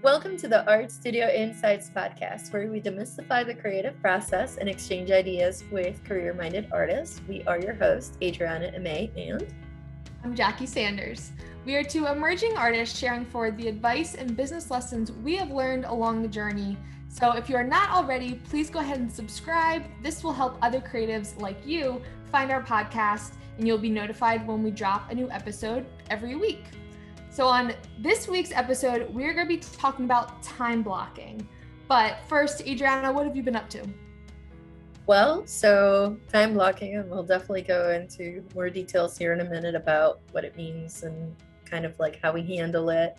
Welcome to the Art Studio Insights podcast, where we demystify the creative process and exchange ideas with career-minded artists. We are your hosts, Adriana Amay, and I'm Jackie Sanders. We are two emerging artists sharing forward the advice and business lessons we have learned along the journey. So if you are not already, please go ahead and subscribe. This will help other creatives like you find our podcast, and you'll be notified when we drop a new episode every week. So on this week's episode, we're going to be talking about time blocking. But first, Adriana, what have you been up to? Well, so time blocking, and we'll definitely go into more details here in a minute about what it means and kind of like how we handle it.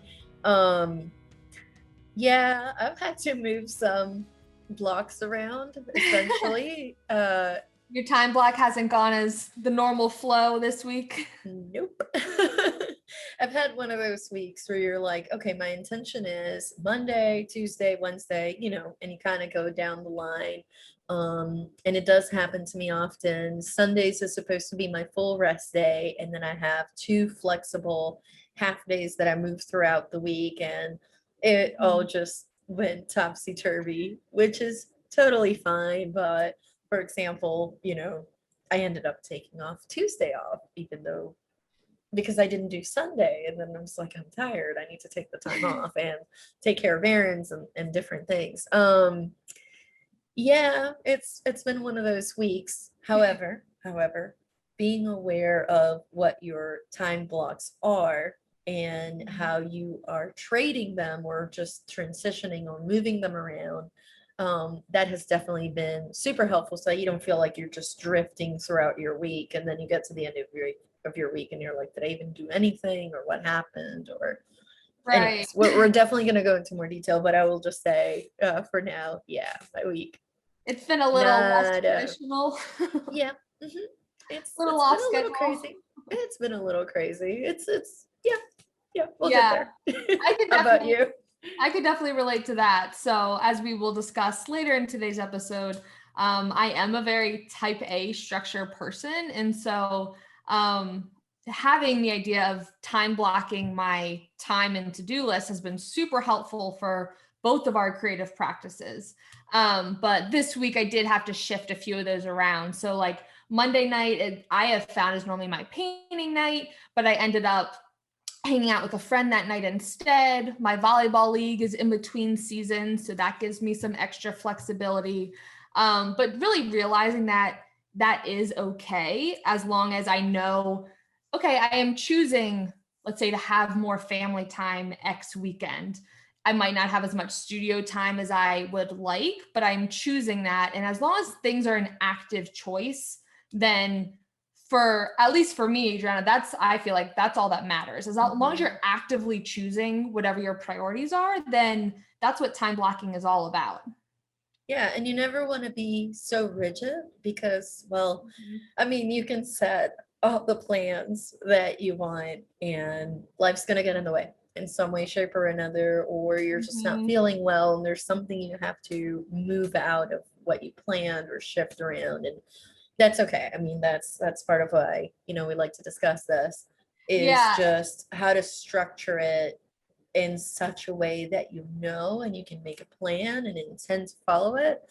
Yeah, I've had to move some blocks around, essentially. Your time block hasn't gone as the normal flow this week? Nope. I've had one of those weeks where you're like, okay, my intention is Monday, Tuesday, Wednesday, and you kind of go down the line. And it does happen to me often. Sundays is supposed to be my full rest day, and then I have two flexible half days that I move throughout the week, and it all just went topsy-turvy, which is totally fine. But for example, I ended up taking off Tuesday off, even though because I didn't do Sunday. And then I was like, I'm tired. I need to take the time off and take care of errands and different things. Yeah, it's been one of those weeks. However, being aware of what your time blocks are and how you are trading them or just transitioning or moving them around, that has definitely been super helpful, so you don't feel like you're just drifting throughout your week, and then you get to the end of your week and you're like, did I even do anything, or what happened? Or Right. anyways, we're definitely going to go into more detail, but I will just say for now, yeah, my week, it's been a little less traditional. Yeah. Mm-hmm. It's little been off a little schedule. crazy. It's been a little crazy. It's yeah, we'll Yeah. get there. I could How about you? I could definitely relate to that. So as we will discuss later in today's episode, I am a very type A structure person. And so having the idea of time blocking my time and to-do list has been super helpful for both of our creative practices. But this week I did have to shift a few of those around. So like Monday night, I have found is normally my painting night, but I ended up hanging out with a friend that night instead. My volleyball league is in between seasons, so that gives me some extra flexibility. But really realizing that is okay as long as I know, okay, I am choosing, let's say, to have more family time X weekend. I might not have as much studio time as I would like, but I'm choosing that. And as long as things are an active choice, then for at least for me, Adriana, I feel like that's all that matters. As long as you're actively choosing whatever your priorities are, then that's what time blocking is all about. Yeah, and you never want to be so rigid because, well, I mean, you can set all the plans that you want and life's going to get in the way in some way, shape, or another, or you're just not feeling well and there's something you have to move out of what you planned or shift around. And that's okay. I mean, that's part of why, we like to discuss this is just how to structure it in such a way that and you can make a plan and intend to follow it,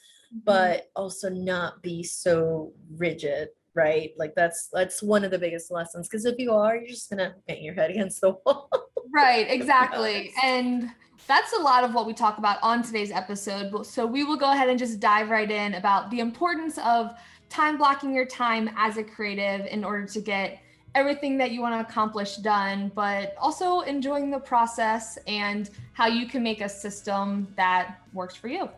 but also not be so rigid, right? Like that's one of the biggest lessons, because if you are, you're just gonna bang your head against the wall. Right, exactly. And that's a lot of what we talk about on today's episode. So we will go ahead and just dive right in about the importance of time blocking your time as a creative in order to get everything that you want to accomplish done, but also enjoying the process and how you can make a system that works for you.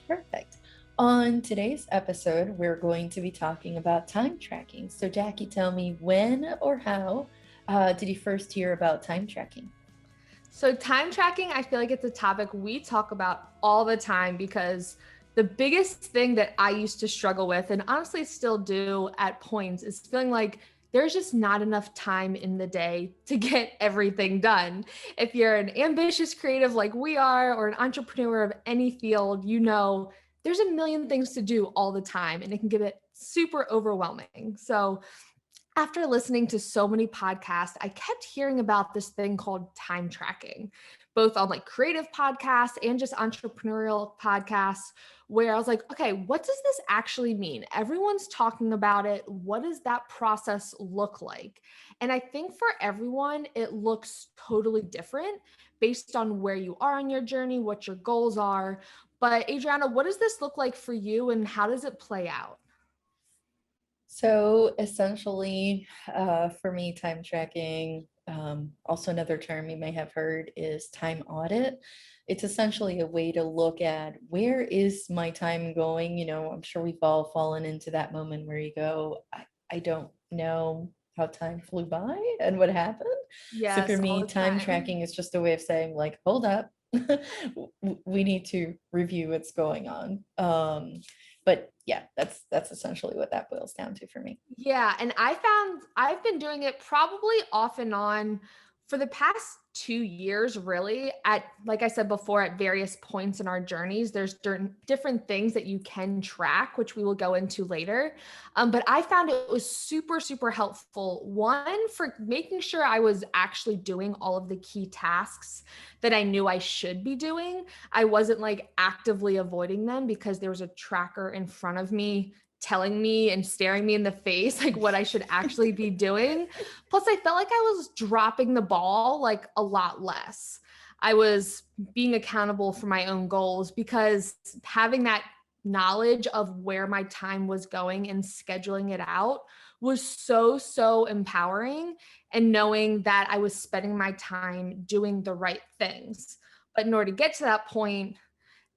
Perfect. On today's episode, we're going to be talking about time tracking. So Jackie, tell me, when or how did you first hear about time tracking? So time tracking, I feel like it's a topic we talk about all the time because the biggest thing that I used to struggle with, and honestly still do at points, is feeling like there's just not enough time in the day to get everything done. If you're an ambitious creative like we are, or an entrepreneur of any field, there's a million things to do all the time, and it can get it super overwhelming. So After listening to so many podcasts, I kept hearing about this thing called time tracking, both on like creative podcasts and just entrepreneurial podcasts, where I was like, okay, what does this actually mean? Everyone's talking about it. What does that process look like? And I think for everyone, it looks totally different based on where you are on your journey, what your goals are. But Adriana, what does this look like for you and how does it play out? So essentially, for me, time tracking, also another term you may have heard is time audit. It's essentially a way to look at where is my time going? I'm sure we've all fallen into that moment where you go, I don't know how time flew by and what happened. So for Yes, all me, the time time. tracking is just a way of saying like, hold up, we need to review what's going on. But yeah, that's essentially what that boils down to for me. Yeah, and I found I've been doing it probably off and on for the past 2 years, really. At like I said before, at various points in our journeys, there's different things that you can track, which we will go into later. But I found it was super, super helpful. One, for making sure I was actually doing all of the key tasks that I knew I should be doing. I wasn't like actively avoiding them because there was a tracker in front of me telling me and staring me in the face like what I should actually be doing. Plus, I felt like I was dropping the ball like a lot less. I was being accountable for my own goals because having that knowledge of where my time was going and scheduling it out was so, so empowering. And knowing that I was spending my time doing the right things. But in order to get to that point,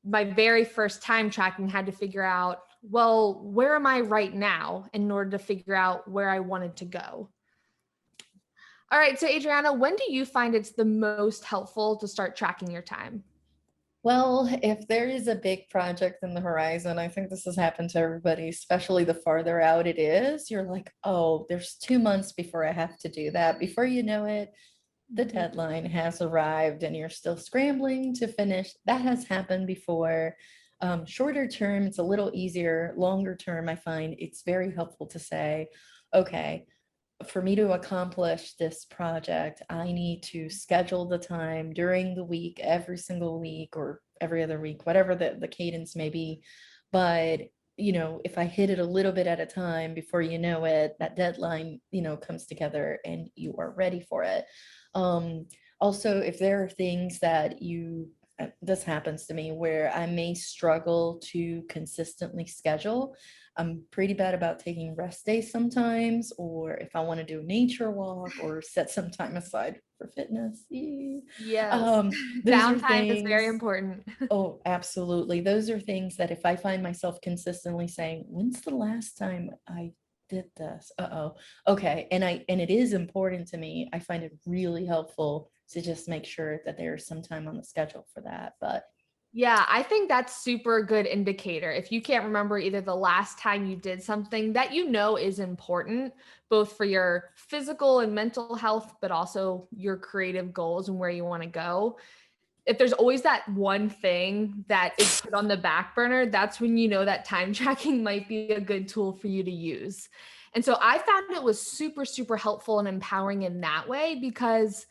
my very first time tracking had to figure out, well, where am I right now in order to figure out where I wanted to go. All right. So, Adriana, when do you find it's the most helpful to start tracking your time? Well, if there is a big project in the horizon, I think this has happened to everybody, especially the farther out it is. You're like, oh, there's 2 months before I have to do that. Before you know it, the deadline has arrived and you're still scrambling to finish. That has happened before. Shorter term, it's a little easier. Longer term, I find it's very helpful to say, okay, for me to accomplish this project, I need to schedule the time during the week, every single week or every other week, whatever the cadence may be. But, if I hit it a little bit at a time, before you know it, that deadline, comes together and you are ready for it. Um, Also, if there are things that this happens to me where I may struggle to consistently schedule. I'm pretty bad about taking rest days sometimes, or if I want to do a nature walk or set some time aside for fitness. Yes. Um, those are Downtime is very things. important. Oh, absolutely. Those are things that if I find myself consistently saying, when's the last time I did this? Uh-oh. Okay. And it is important to me. I find it really helpful to just make sure that there's some time on the schedule for that. But Yeah, I think that's super good indicator. If you can't remember either the last time you did something that you know is important, both for your physical and mental health, but also your creative goals and where you want to go. If there's always that one thing that is put on the back burner, that's when you know that time tracking might be a good tool for you to use. And so I found it was super, super helpful and empowering in that way because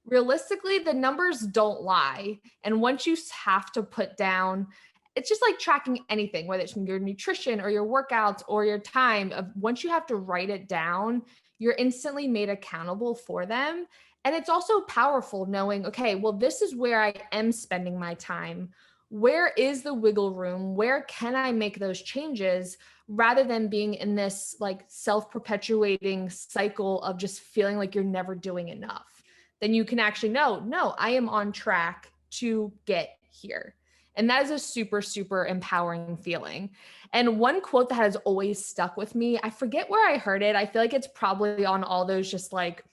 realistically, the numbers don't lie. And once you have to put down, it's just like tracking anything, whether it's your nutrition or your workouts or your time. Once you have to write it down, you're instantly made accountable for them. And it's also powerful knowing, okay, well, this is where I am spending my time. Where is the wiggle room? Where can I make those changes rather than being in this like self perpetuating cycle of just feeling like you're never doing enough? Then you can actually know, no, I am on track to get here. And that is a super, super empowering feeling. And one quote that has always stuck with me, I forget where I heard it. I feel like it's probably on all those just like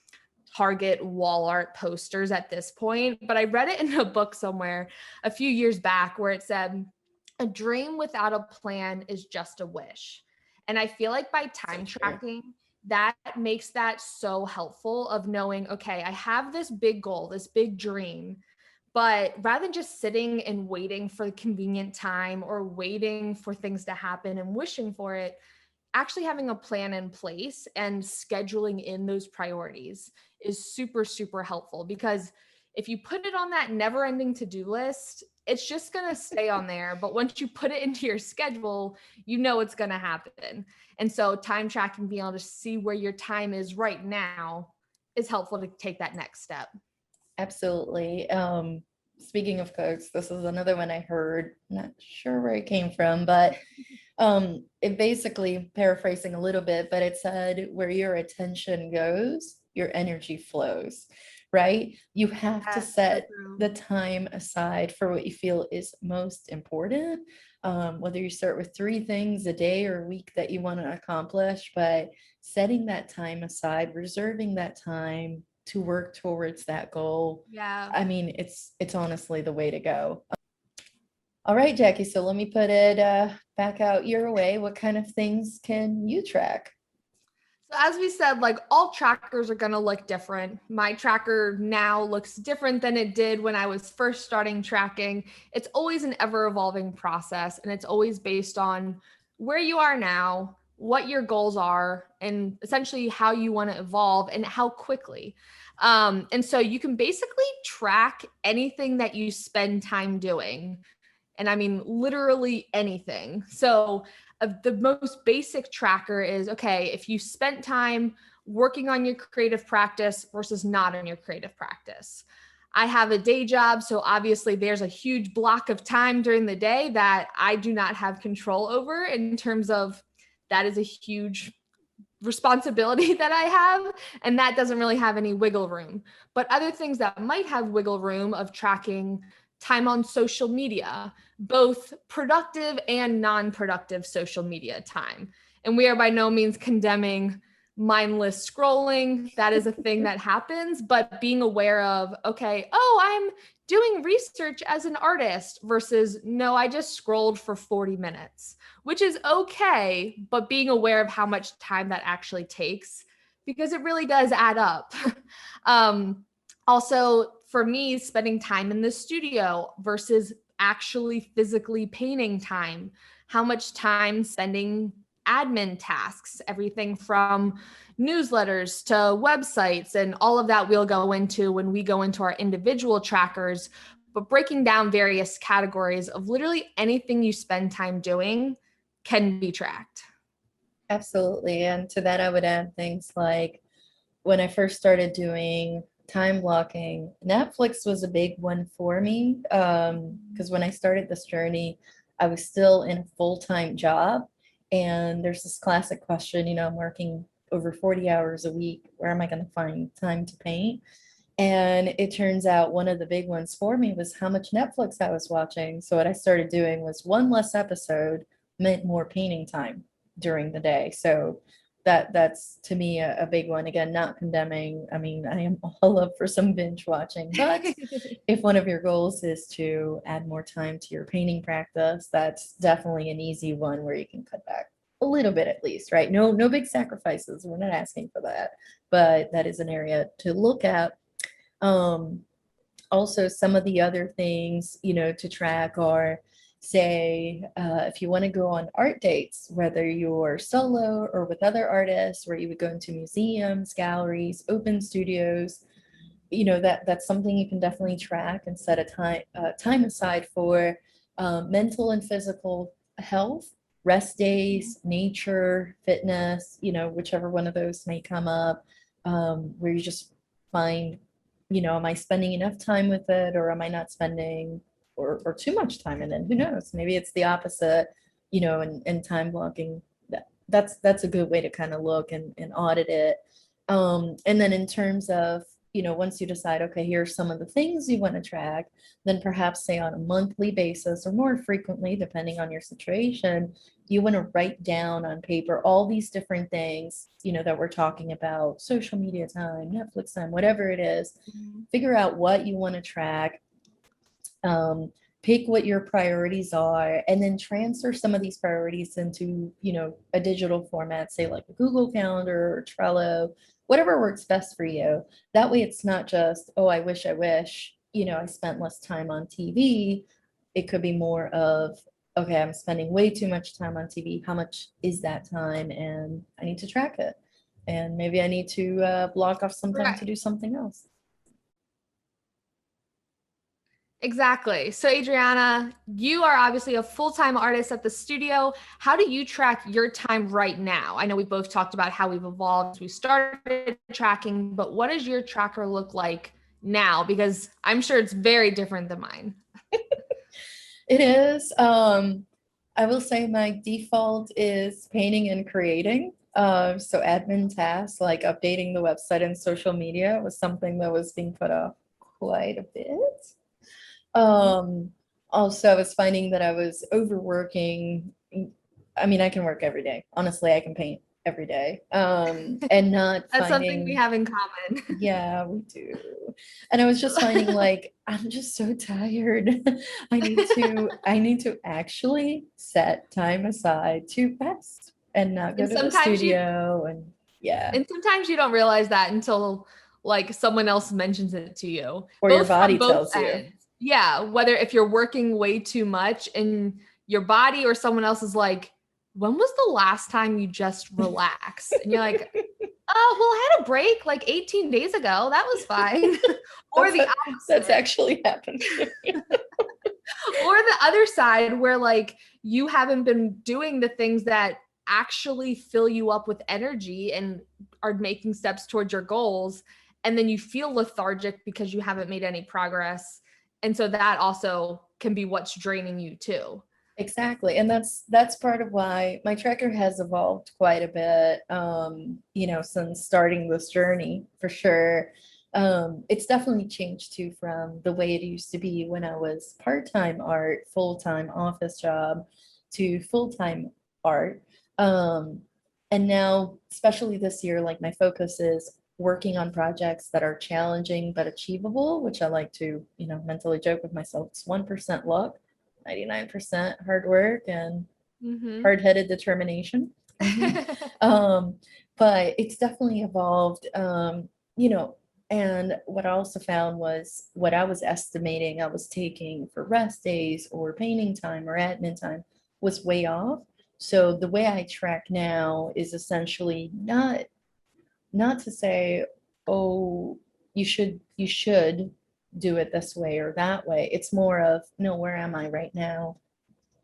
Target wall art posters at this point, but I read it in a book somewhere a few years back where it said, a dream without a plan is just a wish. And I feel like by so time true. tracking, that makes that so helpful of knowing, okay, I have this big goal, this big dream, but rather than just sitting and waiting for the convenient time or waiting for things to happen and wishing for it, actually having a plan in place and scheduling in those priorities is super, super helpful, because if you put it on that never ending to-do list, it's just going to stay on there. But once you put it into your schedule, you know it's going to happen. And so time tracking, being able to see where your time is right now, is helpful to take that next step. Absolutely. Speaking of quotes, this is another one I heard, not sure where it came from, but it basically, paraphrasing a little bit, but it said, where your attention goes, your energy flows, right? You have to set the time aside for what you feel is most important. Whether you start with 3 things a day or a week that you want to accomplish, but setting that time aside, reserving that time to work towards that goal. Yeah. I mean, it's honestly the way to go. All right, Jackie, so let me put it back out your way. What kind of things can you track? So as we said, like, all trackers are going to look different. My tracker now looks different than it did when I was first starting tracking. It's always an ever evolving process, and it's always based on where you are now, what your goals are, and essentially how you want to evolve and how quickly. And so you can basically track anything that you spend time doing. And I mean, literally anything. So the most basic tracker is, okay, if you spent time working on your creative practice versus not on your creative practice. I have a day job, so obviously there's a huge block of time during the day that I do not have control over, in terms of, that is a huge responsibility that I have, and that doesn't really have any wiggle room. But other things that might have wiggle room, of tracking time on social media, both productive and non-productive social media time. And we are by no means condemning mindless scrolling. That is a thing that happens, but being aware of, okay, oh, I'm doing research as an artist, versus, no, I just scrolled for 40 minutes, which is okay, but being aware of how much time that actually takes, because it really does add up. Also, for me, spending time in the studio versus actually physically painting time, how much time spending admin tasks, everything from newsletters to websites, and all of that we'll go into when we go into our individual trackers, but breaking down various categories of literally anything you spend time doing can be tracked. Absolutely. And to that, I would add things like, when I first started doing time blocking, Netflix was a big one for me. Because when I started this journey, I was still in a full-time job. And there's this classic question, I'm working over 40 hours a week. Where am I going to find time to paint? And it turns out one of the big ones for me was how much Netflix I was watching. So what I started doing was, one less episode meant more painting time during the day. So that's to me a big one. Again, not condemning. I mean, I am all up for some binge watching, but if one of your goals is to add more time to your painting practice, that's definitely an easy one where you can cut back a little bit at least, right? No big sacrifices. We're not asking for that, but that is an area to look at. Also, some of the other things, to track are, say, if you want to go on art dates, whether you're solo or with other artists, where you would go into museums, galleries, open studios, that's something you can definitely track and set a time aside for mental and physical health, rest days, nature, fitness, whichever one of those may come up, where you just find, am I spending enough time with it, or am I not spending or too much time in it? Who knows? Maybe it's the opposite, and time blocking. That's a good way to kind of look and audit it. And then in terms of, once you decide, okay, here's some of the things you want to track, then perhaps, say, on a monthly basis or more frequently, depending on your situation, you want to write down on paper all these different things, that we're talking about: social media time, Netflix time, whatever it is. Figure out what you want to track. Pick what your priorities are, and then transfer some of these priorities into, a digital format, say like a Google Calendar or Trello, whatever works best for you. That way it's not just, oh, I wish, I spent less time on TV. It could be more of, okay, I'm spending way too much time on TV. How much is that time? And I need to track it. And maybe I need to block off some time to Right. do something else. Exactly. So, Adriana, you are obviously a full-time artist at the studio. How do you track your time right now? I know we both talked about how we've evolved as we started tracking, but what does your tracker look like now? Because I'm sure it's very different than mine. It is. I will say my default is painting and creating. So admin tasks like updating the website and social media was something that was being put off quite a bit. Um, Also, I was finding that I was overworking. I mean, I can work every day. Honestly, I can paint every day. And not That's something we finding, have in common. yeah, we do. And I was just finding like I'm just so tired. I need to actually set time aside to rest and not go And to the sometimes you studio and yeah, and sometimes you don't realize that until like someone else mentions it to you. or your Both from body both tells you. ends. Yeah, whether if you're working way too much and your body or someone else is like, when was the last time you just relaxed? And you're like, oh, well, I had a break like 18 days ago. That was fine. Or That's the that's opposite. actually happened. Or the other side where like you haven't been doing the things that actually fill you up with energy and are making steps towards your goals, and then you feel lethargic because you haven't made any progress, and so that also can be what's draining you too. Exactly. And that's part of why my tracker has evolved quite a bit, since starting this journey for sure. It's definitely changed too from the way it used to be when I was part-time art, full-time office job to full-time art. Um, and now, especially this year, like my focus is working on projects that are challenging but achievable, which I like to, mentally joke with myself. It's 1% luck, 99% hard work and Mm-hmm. hard-headed determination. Mhm. Um, but it's definitely evolved, and what I also found was what I was estimating I was taking for rest days or painting time or admin time was way off. So the way I track now is essentially not to say, oh, you should do it this way or that way. It's more of, no, where am I right now?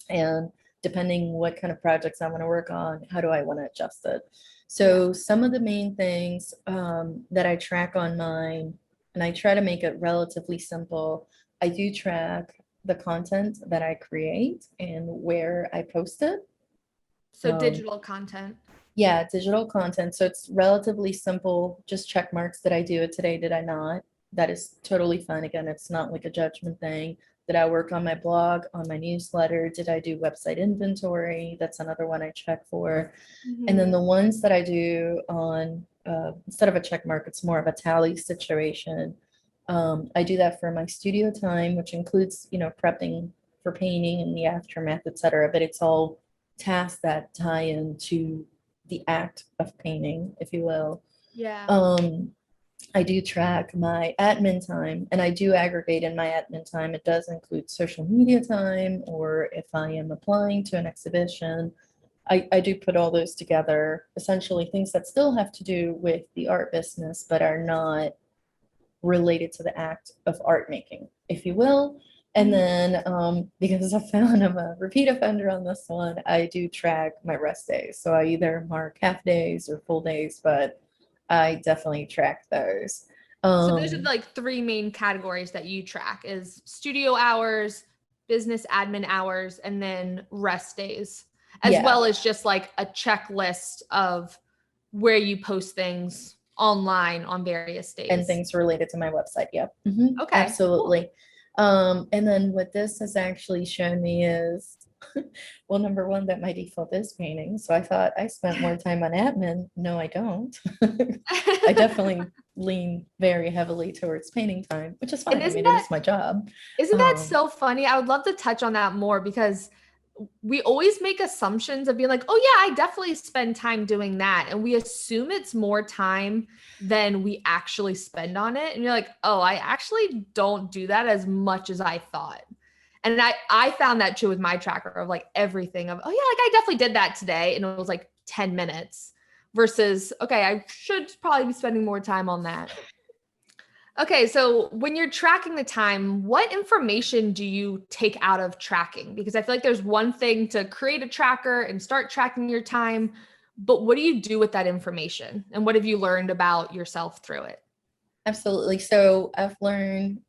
And depending what kind of projects I want to work on, how do I want to adjust it? Yeah. So some of the main things that I track on mine, and I try to make it relatively simple. I do track the content that I create and where I post it. So Um, digital content. yeah, digital content. So it's relatively simple, just check marks. Did I do it today? Did I not? That is totally fine. Again, it's not like a judgment thing. Did I work on my blog, on my newsletter? Did I do website inventory? That's another one I check for. And then Mm-hmm. the ones that I do on, instead of a check mark, it's more of a tally situation. I do that for my studio time, which includes, prepping for painting and the aftermath, et cetera. But it's all tasks that tie into the act of painting, if you will. Yeah. Um, I do track my admin time and I do aggregate in my admin time. It does include social media time, or if I am applying to an exhibition, I do put all those together, essentially things that still have to do with the art business, but are not related to the act of art making, if you will. And Mhm. then, because I found I'm a repeat offender on this one, I do track my rest days. So I either mark half days or full days, but I definitely track those. So those are Um, like three main categories that you track is studio hours, business admin hours, and then rest days, as yeah, well as just like a checklist of where you post things online on various and days. things related to my website. Yep. Okay, cool. Absolutely. And then what this has actually shown me is, well, number one, that my default is painting. So I thought I spent more time on admin. No, I don't. I definitely lean very heavily towards painting time, which is And fine. I mean, it is my job. isn't that Um, so funny? I would love to touch on that more because we always make assumptions of being like, oh, yeah, I definitely spend time doing that. And we assume it's more time than we actually spend on it. And you're like, oh, I actually don't do that as much as I thought. And I found that true with my tracker of like everything of, oh yeah, like I definitely did that today. And it was like 10 minutes versus, okay, I should probably be spending more time on that. Okay, so when you're tracking the time, what information do you take out of tracking? Because I feel like there's one thing to create a tracker and start tracking your time, but what do you do with that information? And what have you learned about yourself through it? Absolutely. So I've learned,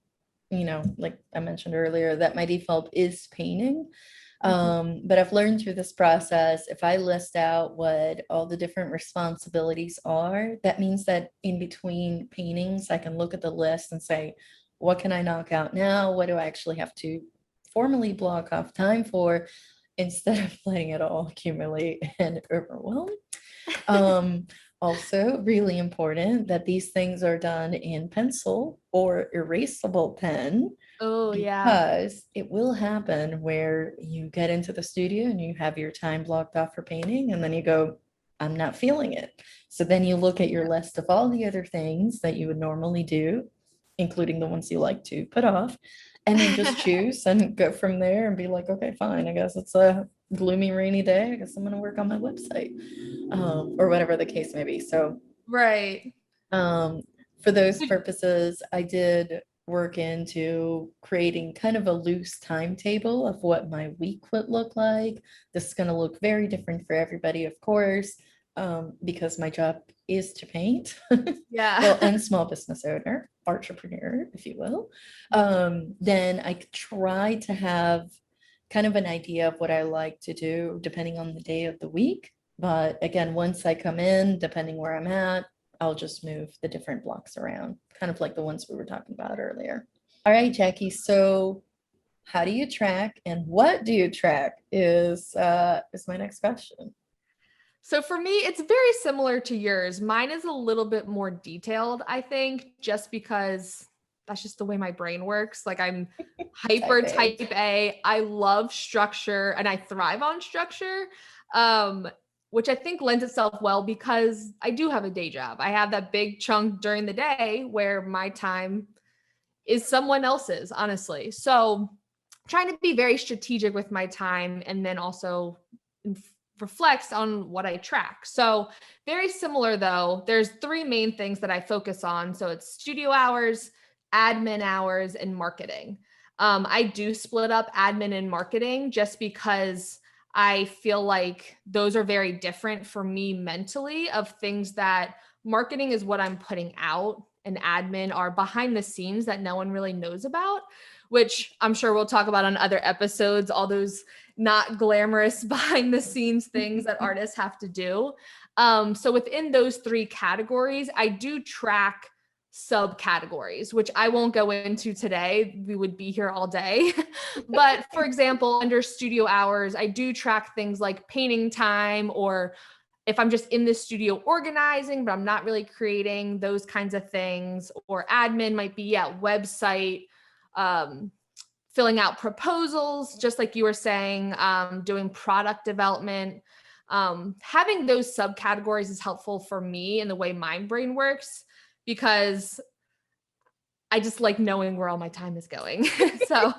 like I mentioned earlier, that my default is painting. But I've learned through this process, if I list out what all the different responsibilities are, that means that in between paintings, I can look at the list and say, what can I knock out now? What do I actually have to formally block off time for instead of letting it all accumulate and overwhelm? Um, Also, really important that these things are done in pencil or erasable pen Oh, yeah. because it will happen where you get into the studio and you have your time blocked off for painting and then you go, I'm not feeling it. So then you look at your list of all the other things that you would normally do, including the ones you like to put off, and then just choose and go from there and be like, okay, fine. I guess it's a gloomy, rainy day. I guess I'm going to work on my website, or whatever the case may be. So Right. um, for those purposes, I did work into creating kind of a loose timetable of what my week would look like. This is going to look very different for everybody, of course, because my job is to paint. Yeah. Well, and small business owner, entrepreneur, if you will. Then I try to have kind of an idea of what I like to do depending on the day of the week. But again, once I come in, depending where I'm at, I'll just move the different blocks around, kind of like the ones we were talking about earlier. All right, Jackie. So how do you track and what do you track is my next question. So for me, it's very similar to yours. Mine is a little bit more detailed, I think, just because that's just the way my brain works. Like I'm hyper Type type A. I love structure and I thrive on structure. Um, which I think lends itself well because I do have a day job. I have that big chunk during the day where my time is someone else's, honestly. So trying to be very strategic with my time and then also reflects on what I track. So very similar though. There's three main things that I focus on. So it's studio hours, admin hours, and marketing. I do split up admin and marketing just because I feel like those are very different for me mentally of things that marketing is what I'm putting out and admin are behind the scenes that no one really knows about, which I'm sure we'll talk about on other episodes, all those not glamorous behind the scenes things that artists have to do. So within those three categories, I do track subcategories, which I won't go into today. We would be here all day. But for example, under studio hours, I do track things like painting time, or if I'm just in the studio organizing, but I'm not really creating, those kinds of things. Or admin might be, yeah, website, filling out proposals, just like you were saying, doing product development. Having those subcategories is helpful for me in the way my brain works because I just like knowing where all my time is going. So,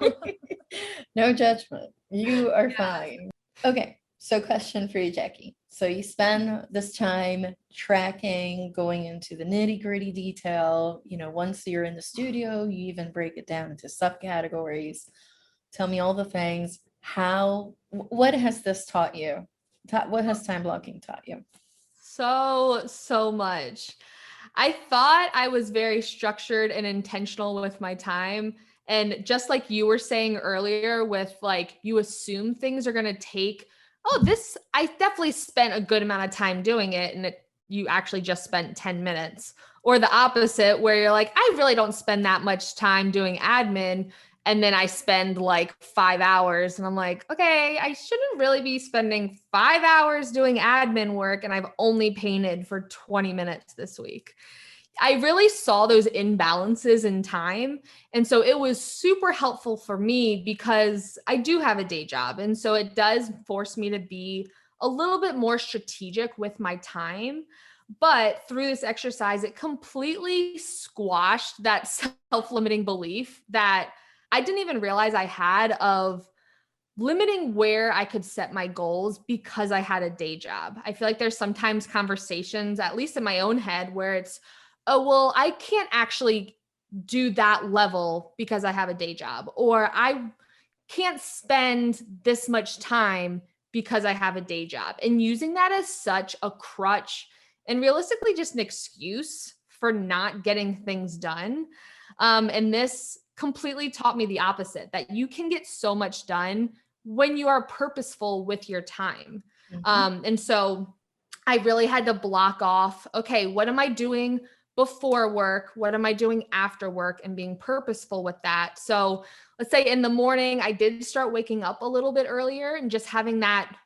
No judgment. You are yeah. fine. Okay, so question for you, Jackie. So you spend this time tracking, going into the nitty-gritty detail. Once you're in the studio, you even break it down into subcategories. Tell me all the things. What has this taught you? What has time blocking taught you? So much. I thought I was very structured and intentional with my time. And just like you were saying earlier, with like, you assume things are going to take, oh, I definitely spent a good amount of time doing it. And you actually just spent 10 minutes. Or the opposite, where you're like, I really don't spend that much time doing admin. And then I spend like 5 hours and I'm like, okay, I shouldn't really be spending 5 hours doing admin work. And I've only painted for 20 minutes this week. I really saw those imbalances in time. And so it was super helpful for me because I do have a day job. And so it does force me to be a little bit more strategic with my time. But through this exercise, it completely squashed that self-limiting belief that I didn't even realize I had of limiting where I could set my goals because I had a day job. I feel like there's sometimes conversations, at least in my own head, where it's, oh, well, I can't actually do that level because I have a day job, or I can't spend this much time because I have a day job. And using that as such a crutch and realistically just an excuse for not getting things done. And this completely taught me the opposite, that you can get so much done when you are purposeful with your time. And so I really had to block off, okay, what am I doing before work? What am I doing after work? And being purposeful with that. So let's say in the morning, I did start waking up a little bit earlier and just having that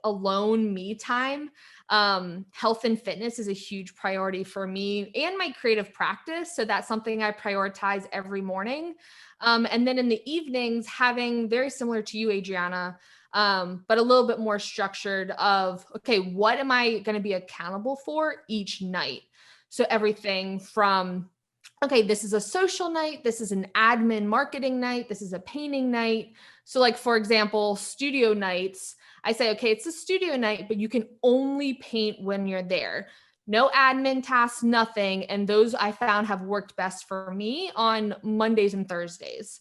alone me time. Health and fitness is a huge priority for me and my creative practice. So that's something I prioritize every morning. And then in the evenings, having very similar to you, Adriana, but a little bit more structured of, okay, what am I going to be accountable for each night? So everything from, okay, this is a social night, this is an admin marketing night, this is a painting night. So like, for example, studio nights, I say, okay, it's a studio night, but you can only paint when you're there. No admin tasks, nothing. And those I found have worked best for me on Mondays and Thursdays.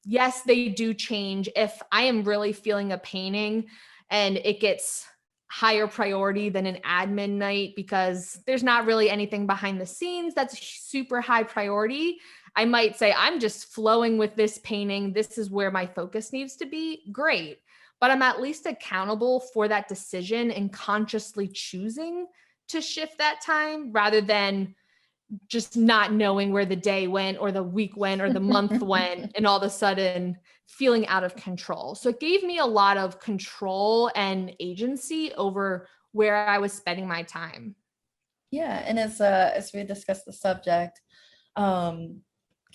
Yes, they do change. If I am really feeling a painting and it gets higher priority than an admin night because there's not really anything behind the scenes that's super high priority, I might say, I'm just flowing with this painting. This is where my focus needs to be. Great. But I'm at least accountable for that decision and consciously choosing to shift that time rather than just not knowing where the day went or the week went or the month went and all of a sudden feeling out of control. So it gave me a lot of control and agency over where I was spending my time. Yeah, and as we discuss the subject, can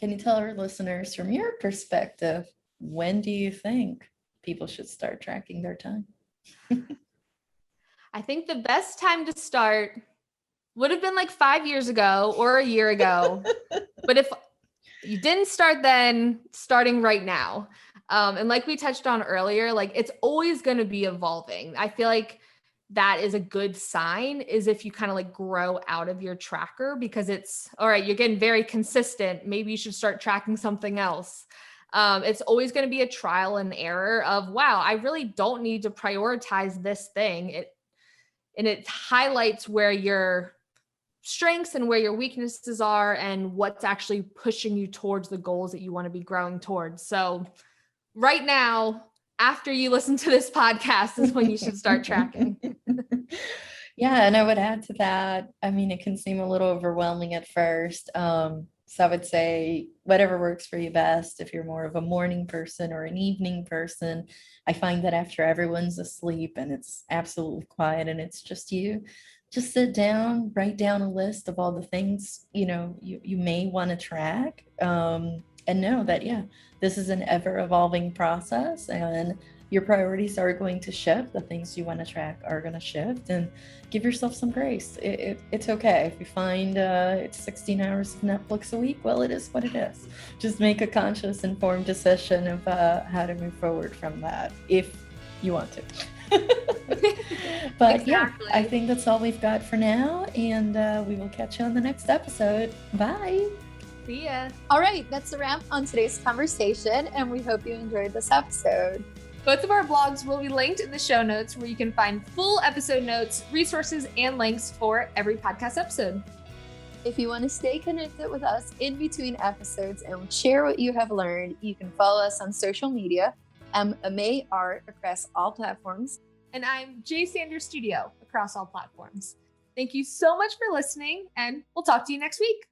you tell our listeners from your perspective, when do you think people should start tracking their time? I think the best time to start would have been like 5 years ago or a year ago. But if you didn't start then, starting right now. And like we touched on earlier, like it's always going to be evolving. I feel like that is a good sign is if you kind of like grow out of your tracker because it's all right, you're getting very consistent. Maybe you should start tracking something else. It's always going to be a trial and error of, wow, I really don't need to prioritize this thing. It highlights where your strengths and where your weaknesses are and what's actually pushing you towards the goals that you want to be growing towards. So right now, after you listen to this podcast is when you should start tracking. Yeah, and I would add to that, I mean, it can seem a little overwhelming at first. So I would say whatever works for you best. If you're more of a morning person or an evening person, I find that after everyone's asleep and it's absolutely quiet and it's just you, just sit down, write down a list of all the things, you may want to track, and know that, yeah, this is an ever evolving process and your priorities are going to shift. The things you want to track are going to shift, and give yourself some grace. It's okay if you find it's 16 hours of Netflix a week. Well, it is what it is. Just make a conscious, informed decision of how to move forward from that if you want to. But exactly. Yeah, I think that's all we've got for now, and we will catch you on the next episode. Bye. See ya. All right, that's a wrap on today's conversation, and we hope you enjoyed this episode. Both of our blogs will be linked in the show notes where you can find full episode notes, resources, and links for every podcast episode. If you want to stay connected with us in between episodes and share what you have learned, you can follow us on social media. I'm Amay Art across all platforms. And I'm J Sanders Studio across all platforms. Thank you so much for listening, and we'll talk to you next week.